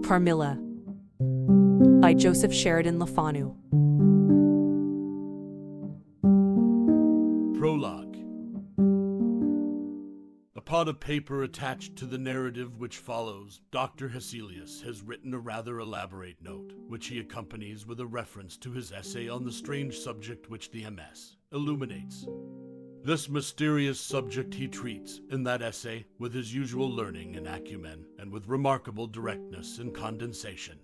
Carmilla by Joseph Sheridan Le Fanu. Prologue. Upon a paper attached to the narrative which follows, Dr. Hesselius has written a rather elaborate note, which he accompanies with a reference to his essay on the strange subject which the MS illuminates. This mysterious subject he treats, in that essay, with his usual learning and acumen, and with remarkable directness and condensation.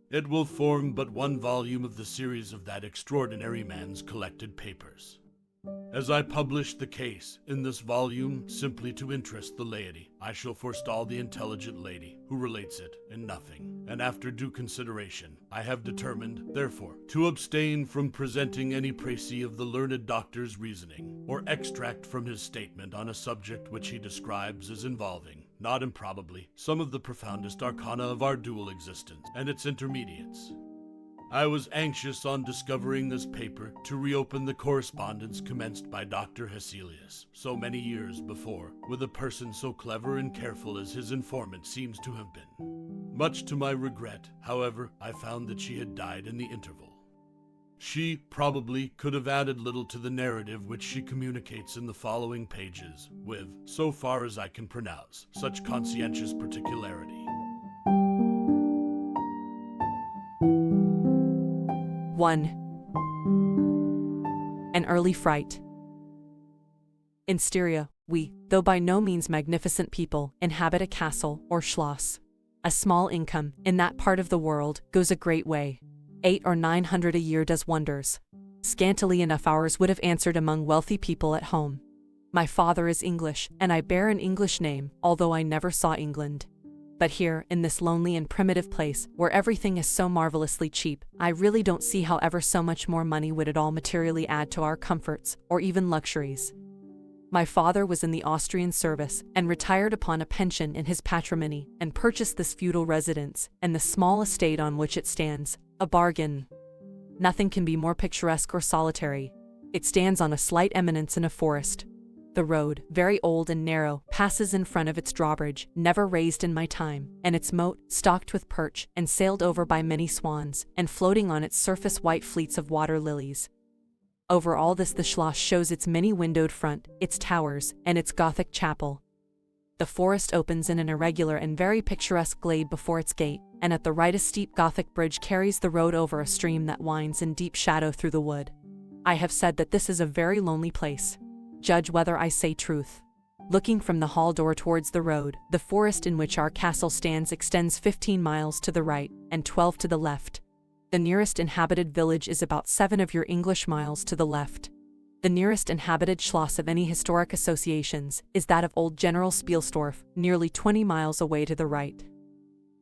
It will form but one volume of the series of that extraordinary man's collected papers. As I publish the case in this volume simply to interest the laity, I shall forestall the intelligent lady who relates it in nothing, and after due consideration, I have determined, therefore, to abstain from presenting any précis of the learned doctor's reasoning, or extract from his statement on a subject which he describes as involving, not improbably, some of the profoundest arcana of our dual existence and its intermediates. I was anxious on discovering this paper to reopen the correspondence commenced by Dr. Hesselius so many years before, with a person so clever and careful as his informant seems to have been. Much to my regret, however, I found that she had died in the interval. She probably could have added little to the narrative which she communicates in the following pages, with, so far as I can pronounce, such conscientious particularity. 1. An early fright. In Styria, we, though by no means magnificent people, inhabit a castle, or schloss. A small income, in that part of the world, goes a great way. 800 or 900 a year does wonders. Scantily enough ours would have answered among wealthy people at home. My father is English, and I bear an English name, although I never saw England. But here, in this lonely and primitive place, where everything is so marvelously cheap, I really don't see how ever so much more money would at all materially add to our comforts, or even luxuries. My father was in the Austrian service, and retired upon a pension in his patrimony, and purchased this feudal residence, and the small estate on which it stands, a bargain. Nothing can be more picturesque or solitary. It stands on a slight eminence in a forest. The road, very old and narrow, passes in front of its drawbridge, never raised in my time, and its moat, stocked with perch, and sailed over by many swans, and floating on its surface white fleets of water lilies. Over all this the schloss shows its many-windowed front, its towers, and its Gothic chapel. The forest opens in an irregular and very picturesque glade before its gate, and at the right a steep Gothic bridge carries the road over a stream that winds in deep shadow through the wood. I have said that this is a very lonely place. Judge whether I say truth. Looking from the hall door towards the road, the forest in which our castle stands extends 15 miles to the right, and 12 to the left. The nearest inhabited village is about 7 of your English miles to the left. The nearest inhabited schloss of any historic associations is that of old General Spielsdorf, nearly 20 miles away to the right.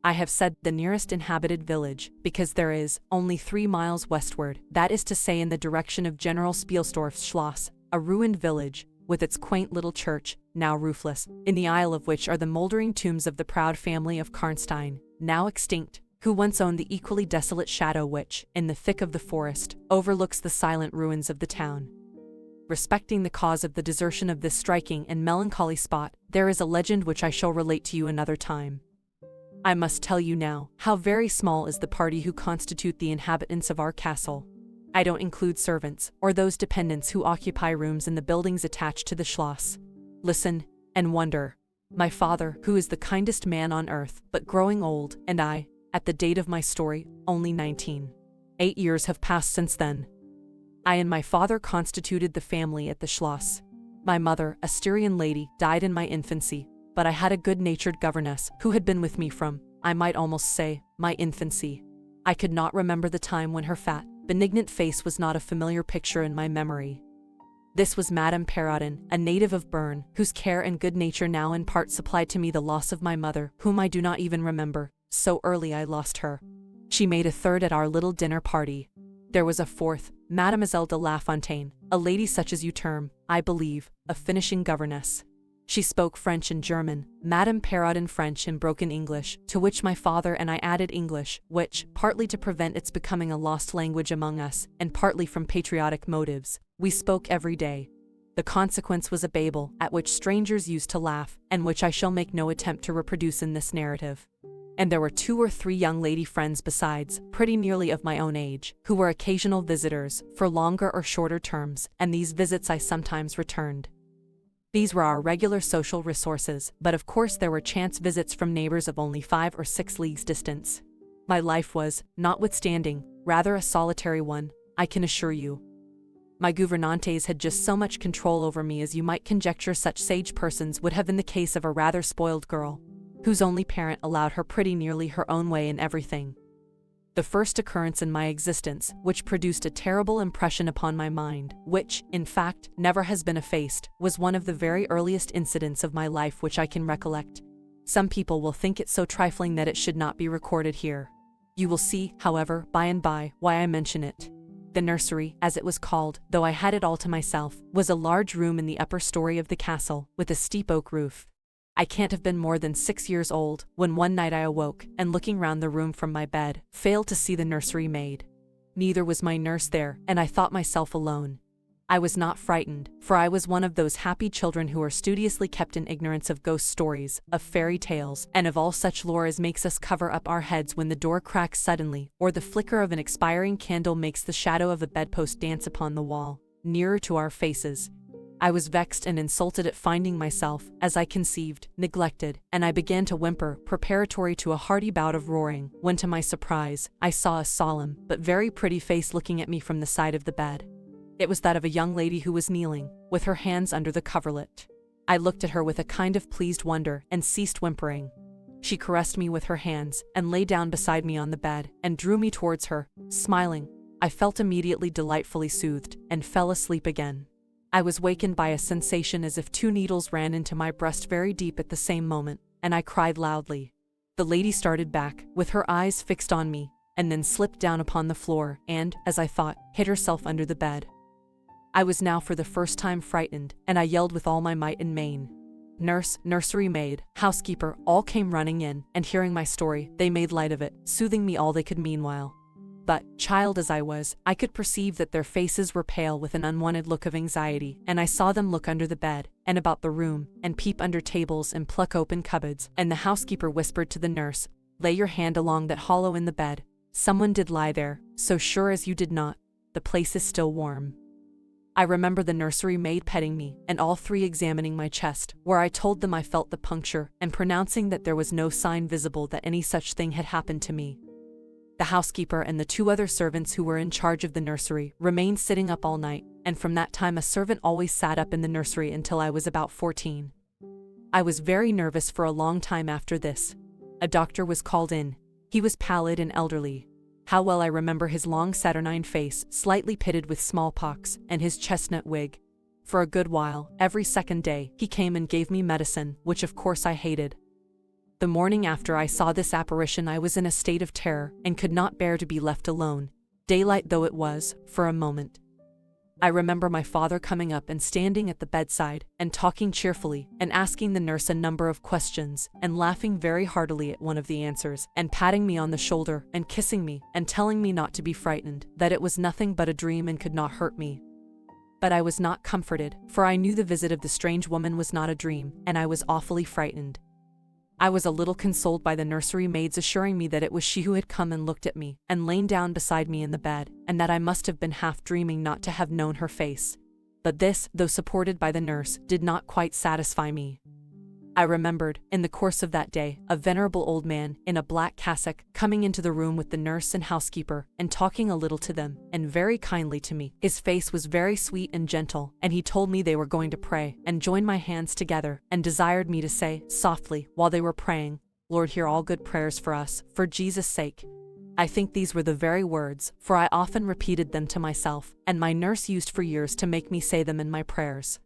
I have said the nearest inhabited village, because there is, only 3 miles westward, that is to say in the direction of General Spielsdorf's schloss, a ruined village, with its quaint little church, now roofless, in the aisle of which are the moldering tombs of the proud family of Karnstein, now extinct, who once owned the equally desolate shadow which, in the thick of the forest, overlooks the silent ruins of the town. Respecting the cause of the desertion of this striking and melancholy spot, there is a legend which I shall relate to you another time. I must tell you now, how very small is the party who constitute the inhabitants of our castle. I don't include servants, or those dependents who occupy rooms in the buildings attached to the schloss. Listen, and wonder. My father, who is the kindest man on earth, but growing old, and I, at the date of my story, only 19. 8 years have passed since then. I and my father constituted the family at the schloss. My mother, a Styrian lady, died in my infancy, but I had a good-natured governess, who had been with me from, I might almost say, my infancy. I could not remember the time when her fat, benignant face was not a familiar picture in my memory. This was Madame Perrodin, a native of Bern, whose care and good nature now in part supplied to me the loss of my mother, whom I do not even remember, so early I lost her. She made a third at our little dinner party. There was a fourth, Mademoiselle de La Fontaine, a lady such as you term, I believe, a finishing governess. She spoke French and German, Madame Perrodin French and broken English, to which my father and I added English, which, partly to prevent its becoming a lost language among us, and partly from patriotic motives, we spoke every day. The consequence was a babel, at which strangers used to laugh, and which I shall make no attempt to reproduce in this narrative. And there were 2 or 3 young lady friends besides, pretty nearly of my own age, who were occasional visitors, for longer or shorter terms, and these visits I sometimes returned. These were our regular social resources, but of course there were chance visits from neighbors of only 5 or 6 leagues distance. My life was, notwithstanding, rather a solitary one, I can assure you. My gouvernantes had just so much control over me as you might conjecture such sage persons would have in the case of a rather spoiled girl, whose only parent allowed her pretty nearly her own way in everything. The first occurrence in my existence, which produced a terrible impression upon my mind, which, in fact, never has been effaced, was one of the very earliest incidents of my life which I can recollect. Some people will think it so trifling that it should not be recorded here. You will see, however, by and by, why I mention it. The nursery, as it was called, though I had it all to myself, was a large room in the upper story of the castle, with a steep oak roof. I can't have been more than 6 years old, when one night I awoke, and looking round the room from my bed, failed to see the nursery maid. Neither was my nurse there, and I thought myself alone. I was not frightened, for I was one of those happy children who are studiously kept in ignorance of ghost stories, of fairy tales, and of all such lore as makes us cover up our heads when the door cracks suddenly, or the flicker of an expiring candle makes the shadow of a bedpost dance upon the wall, nearer to our faces. I was vexed and insulted at finding myself, as I conceived, neglected, and I began to whimper, preparatory to a hearty bout of roaring, when to my surprise, I saw a solemn, but very pretty face looking at me from the side of the bed. It was that of a young lady who was kneeling, with her hands under the coverlet. I looked at her with a kind of pleased wonder, and ceased whimpering. She caressed me with her hands, and lay down beside me on the bed, and drew me towards her, smiling. I felt immediately delightfully soothed, and fell asleep again. I was wakened by a sensation as if 2 needles ran into my breast very deep at the same moment, and I cried loudly. The lady started back, with her eyes fixed on me, and then slipped down upon the floor, and, as I thought, hid herself under the bed. I was now for the first time frightened, and I yelled with all my might and main. Nurse, nursery maid, housekeeper, all came running in, and hearing my story, they made light of it, soothing me all they could meanwhile. But, child as I was, I could perceive that their faces were pale with an unwonted look of anxiety, and I saw them look under the bed, and about the room, and peep under tables and pluck open cupboards, and the housekeeper whispered to the nurse, "Lay your hand along that hollow in the bed. Someone did lie there, so sure as you did not. The place is still warm." I remember the nursery maid petting me, and all 3 examining my chest, where I told them I felt the puncture, and pronouncing that there was no sign visible that any such thing had happened to me. The housekeeper and the 2 other servants who were in charge of the nursery remained sitting up all night, and from that time a servant always sat up in the nursery until I was about 14. I was very nervous for a long time after this. A doctor was called in. He was pallid and elderly. How well I remember his long saturnine face, slightly pitted with smallpox, and his chestnut wig. For a good while, every second day, he came and gave me medicine, which of course I hated. The morning after I saw this apparition I was in a state of terror, and could not bear to be left alone, daylight though it was, for a moment. I remember my father coming up and standing at the bedside, and talking cheerfully, and asking the nurse a number of questions, and laughing very heartily at one of the answers, and patting me on the shoulder, and kissing me, and telling me not to be frightened, that it was nothing but a dream and could not hurt me. But I was not comforted, for I knew the visit of the strange woman was not a dream, and I was awfully frightened. I was a little consoled by the nursery maid's assuring me that it was she who had come and looked at me, and lain down beside me in the bed, and that I must have been half dreaming not to have known her face. But this, though supported by the nurse, did not quite satisfy me. I remembered, in the course of that day, a venerable old man, in a black cassock, coming into the room with the nurse and housekeeper, and talking a little to them, and very kindly to me. His face was very sweet and gentle, and he told me they were going to pray, and joined my hands together, and desired me to say, softly, while they were praying, "Lord, hear all good prayers for us, for Jesus' sake." I think these were the very words, for I often repeated them to myself, and my nurse used for years to make me say them in my prayers.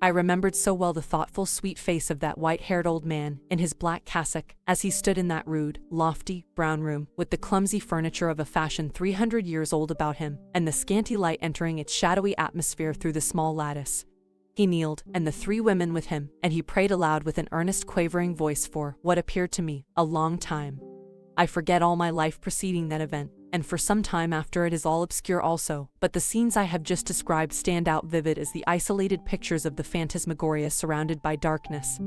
I remembered so well the thoughtful, sweet face of that white-haired old man, in his black cassock, as he stood in that rude, lofty, brown room, with the clumsy furniture of a fashion 300 years old about him, and the scanty light entering its shadowy atmosphere through the small lattice. He kneeled, and the 3 women with him, and he prayed aloud with an earnest, quavering voice for, what appeared to me, a long time. I forget all my life preceding that event, and for some time after it is all obscure also, but the scenes I have just described stand out vivid as the isolated pictures of the phantasmagoria surrounded by darkness.